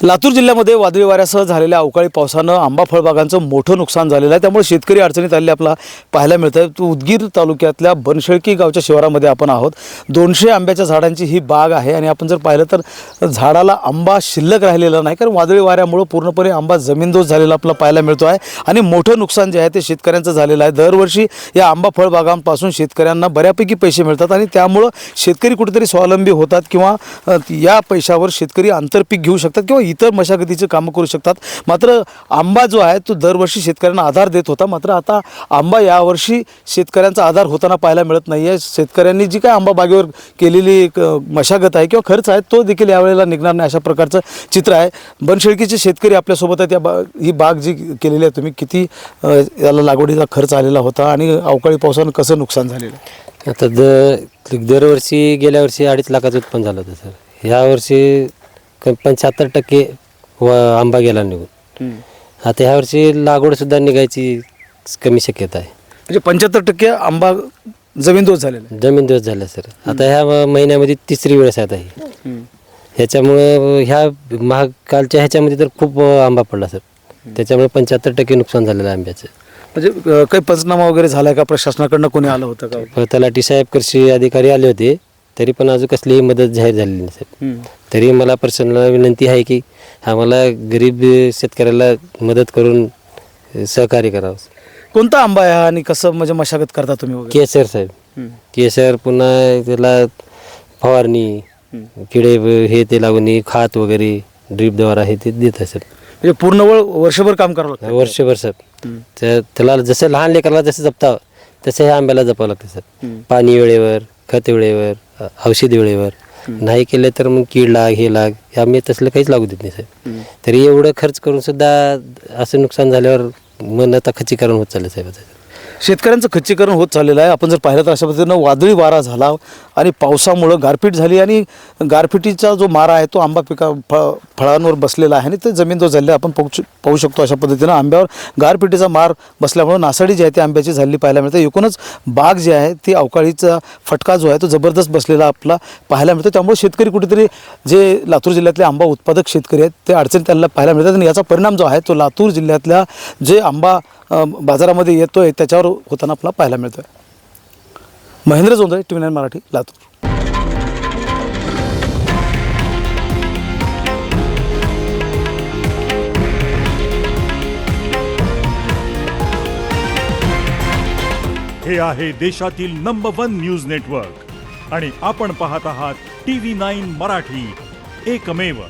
लातूर जिल्ह्यामध्ये वादळी वाऱ्यासह झालेल्या अवकाळी पावसानं आंबा फळबागांचं मोठं नुकसान झालेलं आहे। त्यामुळे शेतकरी अडचणीत आलेले आपला पाहायला मिळतं। उदगीर तालुक्यातल्या बनशेळकी गावच्या शिवारामध्ये आपण आहोत। 200 आंब्याच्या झाडांची ही बाग आहे आणि आपण जर पाहिलं तर झाडाला आंबा शिल्लक राहिलेला नाही, कारण वादळी वाऱ्यामुळे पूर्णपणे आंबा जमीनदोस्त झालेला आपला पाहायला मिळतो आहे आणि मोठं नुकसान जे आहे ते शेतकऱ्यांचं झालेलं आहे। दरवर्षी या आंबा फळबागांपासून शेतकऱ्यांना बऱ्यापैकी पैसे मिळतात आणि त्यामुळे शेतकरी कुठेतरी स्वावलंबी होतात किंवा या पैशावर शेतकरी आंतरपीक घेऊ शकतात किंवा इतर मशागतीचे कामं करू शकतात। मात्र आंबा जो आहे तो दरवर्षी शेतकऱ्यांना आधार देत होता, मात्र आता आंबा यावर्षी शेतकऱ्यांचा आधार होताना पाहायला मिळत नाही आहे। शेतकऱ्यांनी जी काय आंबा बागेवर केलेली मशागत आहे किंवा खर्च आहे तो देखील यावेळेला निघणार नाही, अशा प्रकारचं चित्र आहे। बनशेळकीचे शेतकरी आपल्यासोबत आहेत। ही बाग जी केलेली आहे तुम्ही, किती याला लागवडीचा खर्च आलेला होता आणि अवकाळी पावसानं कसं नुकसान झालेलं आहे? आता दरवर्षी गेल्या वर्षी 2.5 लाखाचं उत्पन्न झालं होतं सर। यावर्षी 75% आंबा गेला निघून। आता ह्या वर्षी लागवड सुद्धा निघायची कमी शक्यता आहे। म्हणजे 75% आंबा जमीनदोस्त झालेला आहे। जमीनदोस्त झाला सर। आता ह्या महिन्यामध्ये तिसरी वेळेस आहे ही। ह्याच्यामुळे ह्या कालच्या ह्याच्यामध्ये तर खूप आंबा पडला सर, त्याच्यामुळे 75% नुकसान झालेलं आहे आंब्याचं। म्हणजे काही पंचनामा वगैरे झाला का? प्रशासनाकडनं कोणी आलं होतं का? तलाठी साहेब, कृषी अधिकारी आले होते, तरी पण अजून कसलीही मदत जाहीर झालेली नाही सर। तरी मला पर्सनल विनंती आहे की आम्हाला गरीब शेतकऱ्याला मदत करून सहकार्य करावं। कोणता आंबा आहे आणि कसं म्हणजे मशागत करता तुम्ही वगैरे? केसर साहेब, केसर, पुन्हा त्याला फवारणी, किडे हे ते लागून खात वगैरे ड्रीपद्वारा हे ते देत आहे सर। म्हणजे पूर्ण वर्षभर काम करावं लागतं? वर्षभर सर। त्याला जसं लहान लेकराला जसं जपतावं तसं ह्या आंब्याला जपावं लागतं सर। पाणी वेळेवर, खत वेळेवर, औषध वेळेवर नाही केलं तर मग कीड लाग, हे लाग, आम्ही तसलं काहीच लागू देत नाही सर। तरी एवढं खर्च करून सुद्धा असं नुकसान झाल्यावर मन आता खच्चीकरण होत चाललं साहेब। शेतकऱ्यांचं खच्चीकरण होत चाललेलं आहे। आपण जर पाहिलं तर अशा पद्धतीनं वादळी वारा झाला आणि पावसामुळं गारपीट झाली आणि गारपिटीचा जो मारा आहे तो आंबा फळांवर बसलेला आहे आणि ते जमीनदोस्त झालेलं आपण पाहू शकतो। अशा पद्धतीनं आंब्यावर गारपिटीचा मार बसल्यामुळं नासाडी जी आहे ती आंब्याची झालेली पाहायला मिळते। एकूणच बाग जी आहे ती अवकाळीचा फटका जो आहे तो जबरदस्त बसलेला आपला पाहायला मिळतो। त्यामुळे शेतकरी कुठेतरी जे लातूर जिल्ह्यातले आंबा उत्पादक शेतकरी आहेत ते अडचणीत त्यांना पाहायला मिळतात आणि याचा परिणाम जो आहे तो लातूर जिल्ह्यातल्या जे आंबा बाजारामध्ये येतोय त्याच्यावर होताना आपला पाहायला मिळतोय। महेंद्र जोंधळे, TV9 मराठी, लातूर। हे आहे देशातील नंबर 1 न्यूज नेटवर्क आणि आपण पाहत आहात TV9 मराठी, एकमेव।